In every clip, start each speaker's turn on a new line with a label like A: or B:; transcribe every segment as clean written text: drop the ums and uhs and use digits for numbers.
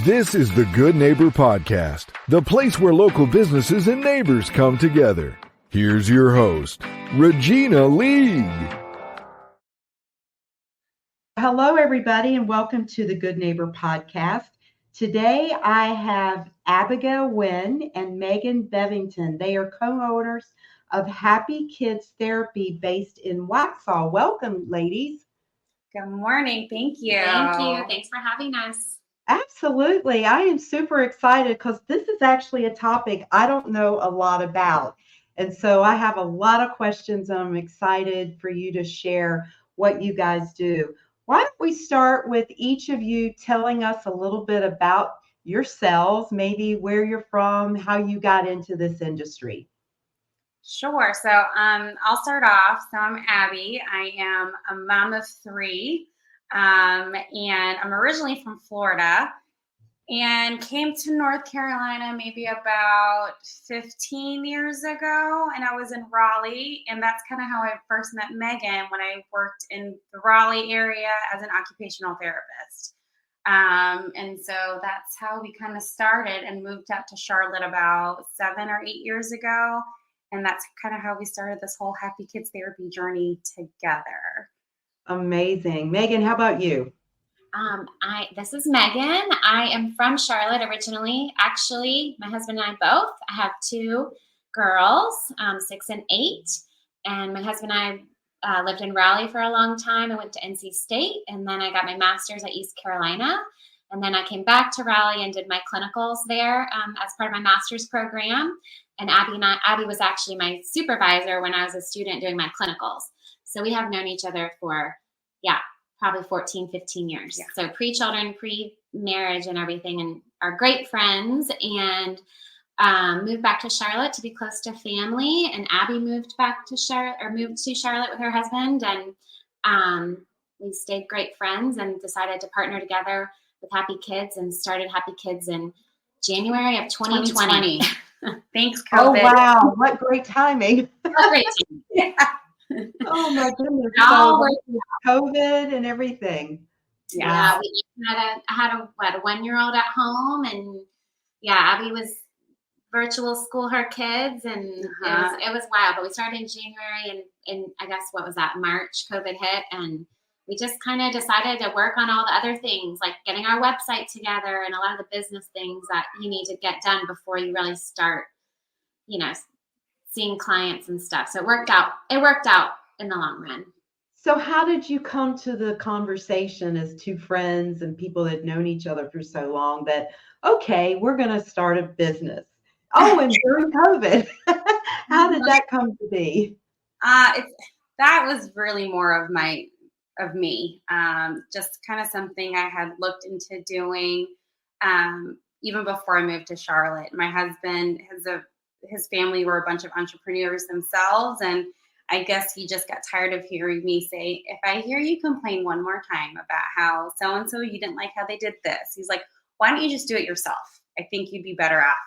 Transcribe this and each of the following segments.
A: This is the Good Neighbor Podcast, the place where local businesses and neighbors come together. Here's your host, Regina Lee.
B: Hello, everybody, and welcome to the Good Neighbor Podcast. Today, I have Abigail Nguyen and Megan Bevington. They are co-owners of Happy Kids Therapy based in Waxhaw. Welcome, ladies.
C: Good morning. Thank you.
D: Thank you. Thanks for having us.
B: Absolutely. I am super excited because this is actually a topic I don't know a lot about. And so I have a lot of questions, and I'm excited for you to share what you guys do. Why don't we start with each of you telling us a little bit about yourselves, maybe where you're from, how you got into this industry?
C: Sure. So I'll start off. So I'm Abby. I am a mom of three, and I'm originally from Florida and came to North Carolina maybe about 15 years ago, and I was in Raleigh, and that's kind of how I first met Megan, when I worked in the Raleigh area as an occupational therapist. And so that's how we kind of started and moved out to Charlotte about 7 or 8 years ago. And that's kind of how we started this whole Happy Kids Therapy journey together.
B: Amazing. Megan, how about you?
D: This is Megan. I am from Charlotte originally. Actually, my husband and I both. I have two girls, 6 and 8. And my husband and I lived in Raleigh for a long time. I went to NC State, and then I got my master's at East Carolina. And then I came back to Raleigh and did my clinicals there as part of my master's program. And Abby was actually my supervisor when I was a student doing my clinicals. So we have known each other for, probably 14, 15 years. Yeah. So pre-children, pre-marriage and everything, and are great friends, and moved back to Charlotte to be close to family. And Abby moved to Charlotte with her husband. And we stayed great friends and decided to partner together with Happy Kids and started Happy Kids in January of 2020.
C: Thanks, COVID.
B: Oh, wow. What great timing.
D: What great timing.
C: Yeah.
B: Oh, my goodness. So, COVID and everything.
D: Yeah. We had a 1-year-old at home, and Abby was virtual school her kids, and it was wild. But we started in January, and I guess what was that, March, COVID hit, and we just kind of decided to work on all the other things, like getting our website together and a lot of the business things that you need to get done before you really start, seeing clients and stuff. So it worked out in the long run.
B: So how did you come to the conversation as two friends and people that had known each other for so long that, okay, we're going to start a business? Oh, and during COVID, how did that come to be?
C: That was really more of me. Just kind of something I had looked into doing even before I moved to Charlotte. My husband, his family were a bunch of entrepreneurs themselves, and I guess he just got tired of hearing me say, if I hear you complain one more time about how so-and-so, you didn't like how they did this, he's like, why don't you just do it yourself? I think you'd be better off.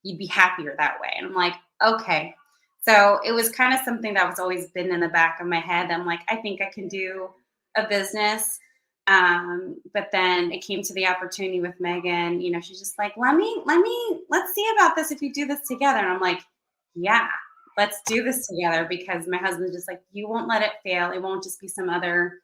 C: You'd be happier that way. And I'm like, okay. So it was kind of something that was always been in the back of my head. I'm like, I think I can do a business. But then it came to the opportunity with Megan. She's just like, let's see about this if you do this together. And I'm like, yeah, let's do this together, because my husband's just like, you won't let it fail. It won't just be some other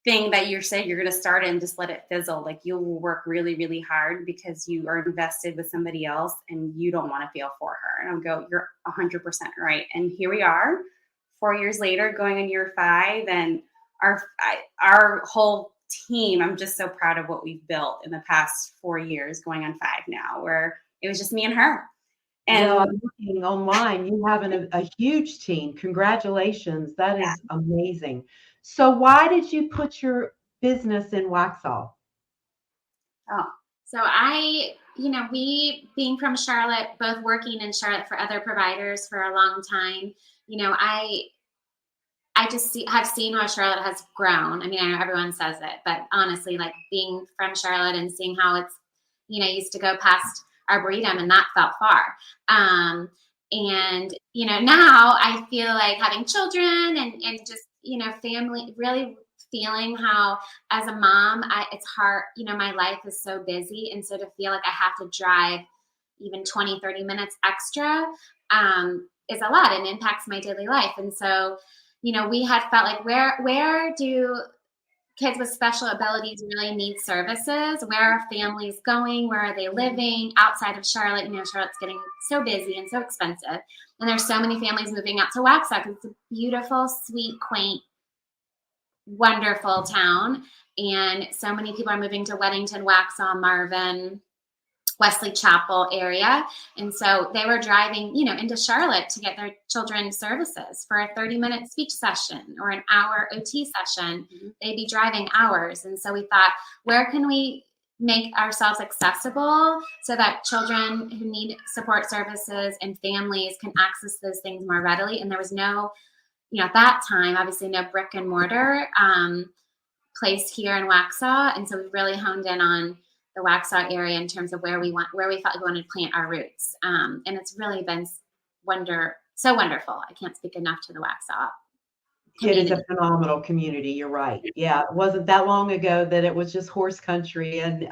C: thing that you say you're going to start and just let it fizzle. Like, you will work really, really hard because you are invested with somebody else and you don't want to fail for her. And I'll go, you're 100% right. And here we are 4 years later, going in year 5, and our whole team, I'm just so proud of what we've built in the past 4 years, going on 5 now, where it was just me and her. And
B: I'm looking online, you have a huge team. Congratulations. That is amazing. So why did you put your business in Waxhaw?
D: So we, being from Charlotte, both working in Charlotte for other providers for a long time, I just have seen how Charlotte has grown. I mean, I know everyone says it, but honestly, like, being from Charlotte and seeing how it's, used to go past Arboretum, and that felt far. And, now I feel like having children and just, family, really feeling how, as a mom, it's hard, my life is so busy. And so to feel like I have to drive even 20, 30 minutes extra is a lot and impacts my daily life. And so, we had felt like, where do kids with special abilities really need services? Where are families going? Where are they living outside of Charlotte? Charlotte's getting so busy and so expensive. And there's so many families moving out to Waxhaw because it's a beautiful, sweet, quaint, wonderful town. And so many people are moving to Weddington, Waxhaw, Marvin, Wesley Chapel area. And so they were driving, into Charlotte to get their children services for a 30-minute speech session or an hour OT session. They'd be driving hours. And so we thought, where can we make ourselves accessible so that children who need support services and families can access those things more readily? And there was no, at that time, obviously no brick and mortar place here in Waxhaw. And so we really honed in on the Waxhaw area in terms of where we felt we wanted to plant our roots. And it's really been so wonderful. I can't speak enough to the Waxhaw community.
B: It is a phenomenal community. You're right. Yeah. It wasn't that long ago that it was just horse country. And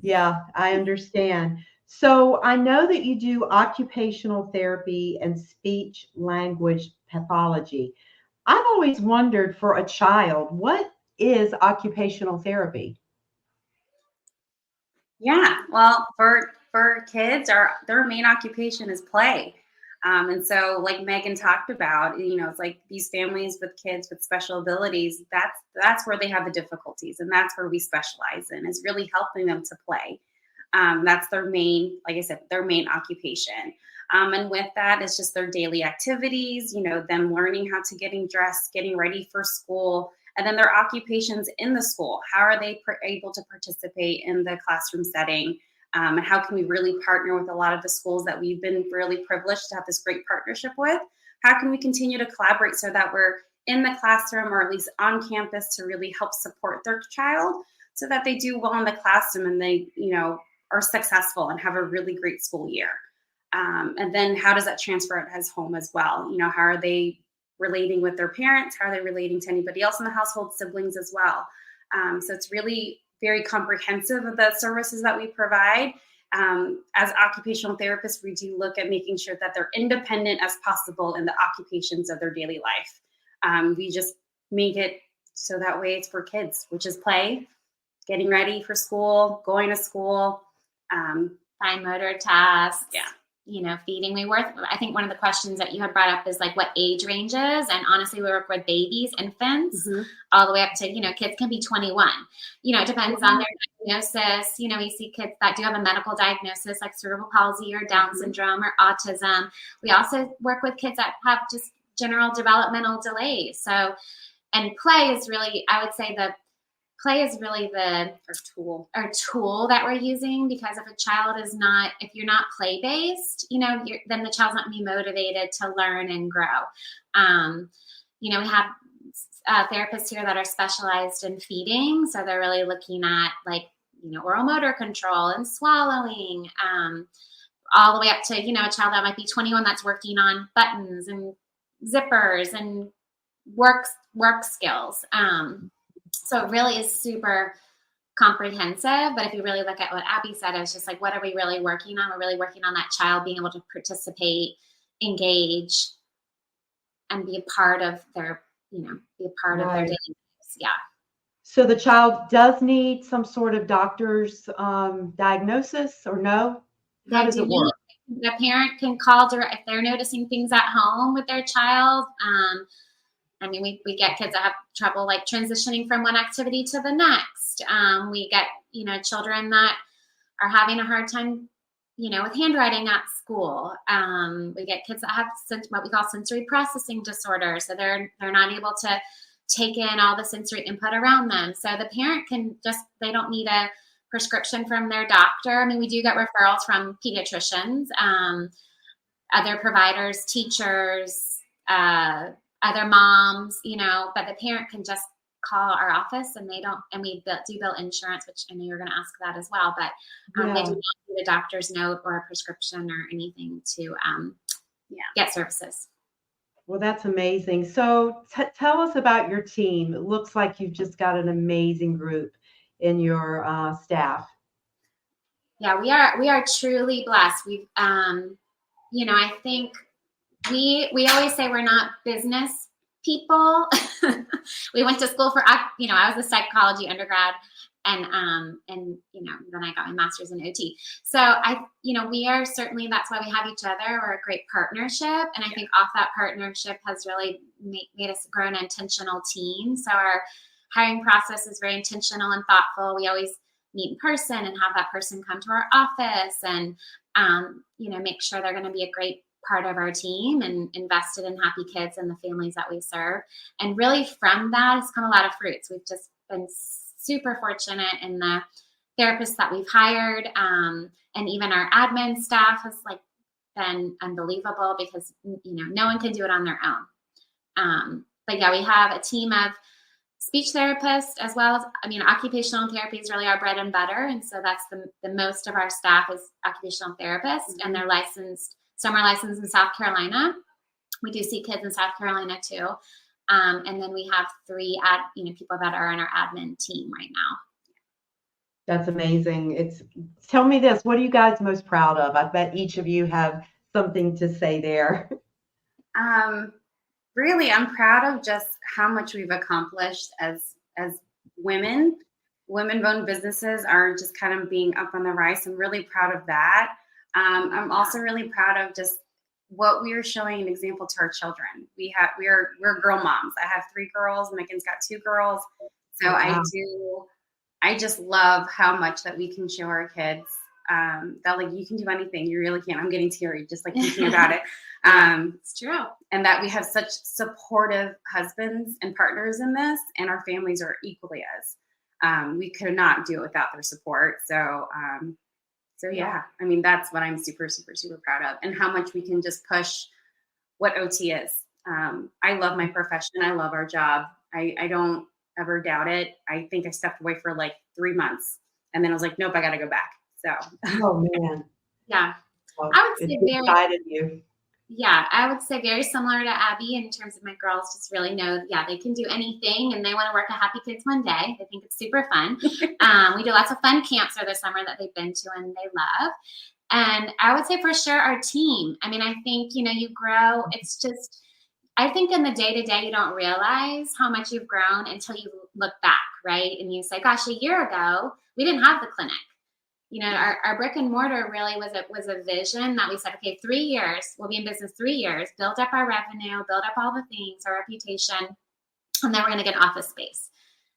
B: yeah, I understand. So I know that you do occupational therapy and speech language pathology. I've always wondered, for a child, what is occupational therapy?
C: Yeah, well, for kids, their main occupation is play. And so, like Megan talked about, it's like these families with kids with special abilities, that's where they have the difficulties. And that's where we specialize in, is really helping them to play. That's their main, like I said, their main occupation. And with that, it's just their daily activities, them learning how to getting dressed, getting ready for school, and then their occupations in the school. How are they able to participate in the classroom setting? And how can we really partner with a lot of the schools that we've been really privileged to have this great partnership with? How can we continue to collaborate so that we're in the classroom or at least on campus to really help support their child so that they do well in the classroom and they, are successful and have a really great school year? And then how does that transfer at his home as well? How are they relating with their parents? How are they relating to anybody else in the household, siblings as well? So it's really very comprehensive of the services that we provide. As occupational therapists, we do look at making sure that they're independent as possible in the occupations of their daily life. We just make it so that way it's for kids, which is play, getting ready for school, going to school.
D: Fine motor tasks.
C: Yeah.
D: Feeding. I think one of the questions that you had brought up is like what age ranges. And honestly, we work with babies, infants, all the way up to, kids can be 21. It depends on their diagnosis. We see kids that do have a medical diagnosis like cerebral palsy or Down syndrome or autism. We also work with kids that have just general developmental delays. So, and play is really, I would say play is really our tool that we're using, because if you're not play based, then the child's not going to be motivated to learn and grow. We have therapists here that are specialized in feeding. So they're really looking at oral motor control and swallowing, all the way up to, a child that might be 21 that's working on buttons and zippers and work skills. So it really is super comprehensive. But if you really look at what Abby said, it's just like, what are we really working on? We're really working on that child being able to participate, engage, and be a part of their, of their daily lives. Yeah.
B: So the child does need some sort of doctor's diagnosis, or no? How does it work?
D: The parent can call if they're noticing things at home with their child. We get kids that have trouble transitioning from one activity to the next. We get, children that are having a hard time, with handwriting at school. We get kids that have what we call sensory processing disorder. So they're not able to take in all the sensory input around them. So the parent they don't need a prescription from their doctor. We do get referrals from pediatricians, other providers, teachers, other moms, but the parent can just call our office, and we do bill insurance, which I know you're going to ask that as well, but they do not need a doctor's note or a prescription or anything to get services.
B: Well, that's amazing. So tell us about your team. It looks like you've just got an amazing group in your staff.
D: Yeah, we are truly blessed. We've I think we always say we're not business people. We went to school for I was a psychology undergrad, and then I got my master's in OT. So we are certainly, that's why we have each other. We're a great partnership, and I think off that partnership has really made us grow an intentional team. So our hiring process is very intentional and thoughtful. We always meet in person and have that person come to our office and make sure they're going to be a great part of our team and invested in happy kids and the families that we serve. And really from that has come a lot of fruits. We've just been super fortunate in the therapists that we've hired. And even our admin staff has been unbelievable because, no one can do it on their own. But yeah, we have a team of speech therapists as well as, occupational therapy is really our bread and butter. And so that's the most of our staff is occupational therapists, and they're licensed. Some are licensed in South Carolina. We do see kids in South Carolina too. And then we have 3 people that are on our admin team right now.
B: That's amazing. Tell me this, what are you guys most proud of? I bet each of you have something to say there.
C: Really, I'm proud of just how much we've accomplished as women. Women-owned businesses are just kind of being up on the rise. I'm really proud of that. I'm also really proud of just what we are showing an example to our children. We're girl moms. I have 3 girls. Megan's got 2 girls. So wow. I just love how much that we can show our kids that you can do anything. You really can. I'm getting teary just thinking about it.
D: It's true.
C: And that we have such supportive husbands and partners in this, and our families are equally as. We could not do it without their support. So yeah, that's what I'm super, super, super proud of, and how much we can just push what OT is. I love my profession. I love our job. I don't ever doubt it. I think I stepped away for 3 months, and then I was like, nope, I got to go back. So.
B: Oh man.
D: Yeah.
B: Well,
D: I would say
B: I
D: would say very similar to Abby in terms of my girls just really know, they can do anything, and they want to work at Happy Kids one day. They think it's super fun. We do lots of fun camps over the summer that they've been to and they love. And I would say for sure our team. I think, you grow. It's just, I think in the day-to-day, you don't realize how much you've grown until you look back, right? And you say, gosh, a year ago, we didn't have the clinic. Our brick and mortar really was a vision that we said, okay, 3 years, we'll be in business 3 years, build up our revenue, build up all the things, our reputation, and then we're going to get office space.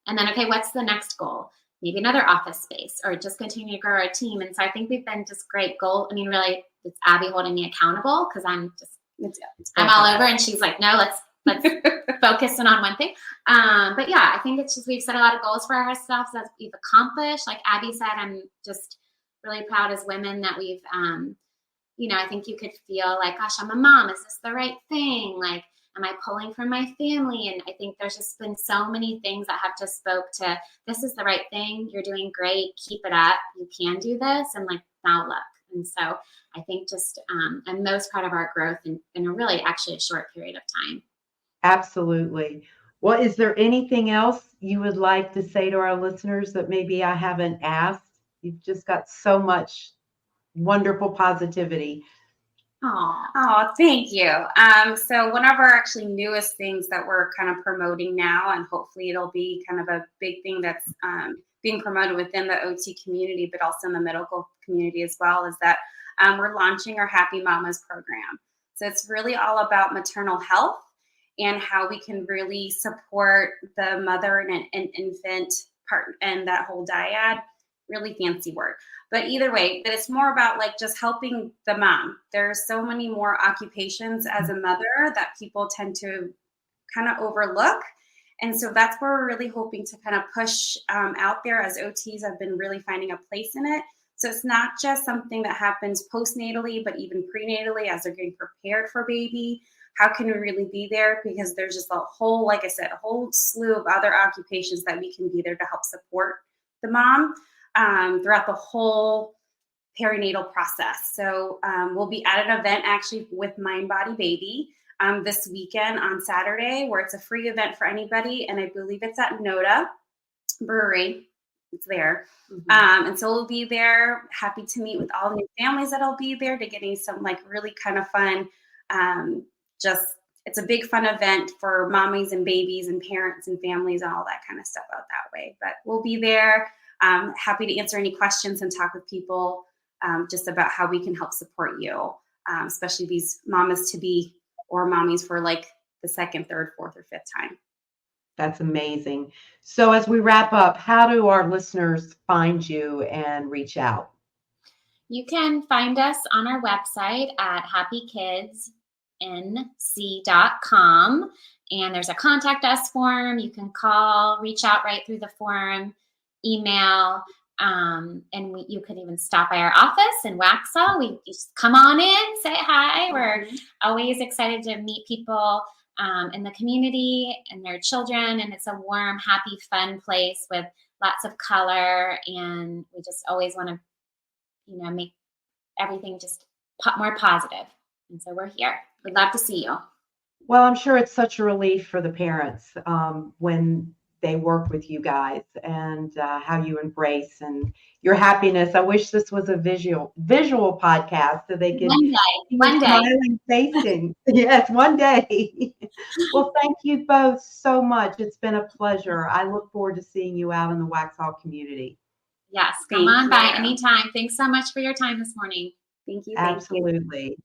D: And then, okay, what's the next goal? Maybe another office space, or just continue to grow our team. And so I think we've been just great really, it's Abby holding me accountable because I'm all over, and she's like, no, let's focus in on one thing. But yeah, I think it's just, we've set a lot of goals for ourselves that we've accomplished. Like Abby said, I'm just really proud as women that we've, I think you could feel like, gosh, I'm a mom. Is this the right thing? Am I pulling from my family? And I think there's just been so many things that have just spoke to, this is the right thing. You're doing great. Keep it up. You can do this. And now look. And so I think just, I'm most proud of our growth in a really actually a short period of time.
B: Absolutely. Well, is there anything else you would like to say to our listeners that maybe I haven't asked? You've just got so much wonderful positivity.
C: Oh, thank you. So one of our actually newest things that we're kind of promoting now, and hopefully it'll be kind of a big thing that's being promoted within the OT community, but also in the medical community as well, is that we're launching our Happy Mamas program. So it's really all about maternal health and how we can really support the mother and an infant part and that whole dyad. Really fancy word. But either way, but it's more about just helping the mom. There's so many more occupations as a mother that people tend to kind of overlook. And so that's where we're really hoping to kind of push out there, as OTs have been really finding a place in it. So it's not just something that happens postnatally, but even prenatally as they're getting prepared for baby. How can we really be there? Because there's just a whole, like I said, a whole slew of other occupations that we can be there to help support the mom throughout the whole perinatal process. So we'll be at an event actually with Mind Body Baby this weekend on Saturday, where it's a free event for anybody. And I believe it's at Noda Brewery. It's there. And so we'll be there. Happy to meet with all the new families that'll be there, to getting some like really kind of fun, it's a big fun event for mommies and babies and parents and families and all that kind of stuff out that way. But we'll be there. Happy to answer any questions and talk with people just about how we can help support you, especially these mamas to be or mommies for like the second, third, fourth, or fifth time.
B: That's amazing. So as we wrap up, how do our listeners find you and reach out?
D: You can find us on our website at happykidsnc.com, and there's a contact us form. You can call, reach out right through the form, email, and you could even stop by our office in Waxhaw. We just come on in, say hi. We're always excited to meet people in the community and their children, and it's a warm, happy, fun place with lots of color, and we just always want to, make everything just more positive. And so we're here. We'd love to see you.
B: Well, I'm sure it's such a relief for the parents when they work with you guys, and how you embrace and your happiness. I wish this was a visual podcast so they could
D: one day.
B: Smiling facing. Yes, one day. Well, thank you both so much. It's been a pleasure. I look forward to seeing you out in the Waxhaw community.
D: Yes, come on by anytime. Thanks so much for your time this morning.
C: Thank you.
B: Absolutely.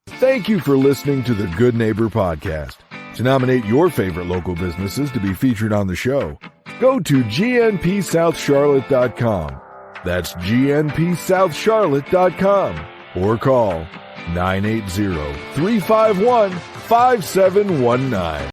A: Thank you for listening to the Good Neighbor Podcast. To nominate your favorite local businesses to be featured on the show, go to gnpsouthcharlotte.com. That's gnpsouthcharlotte.com, or call 980-351-5719.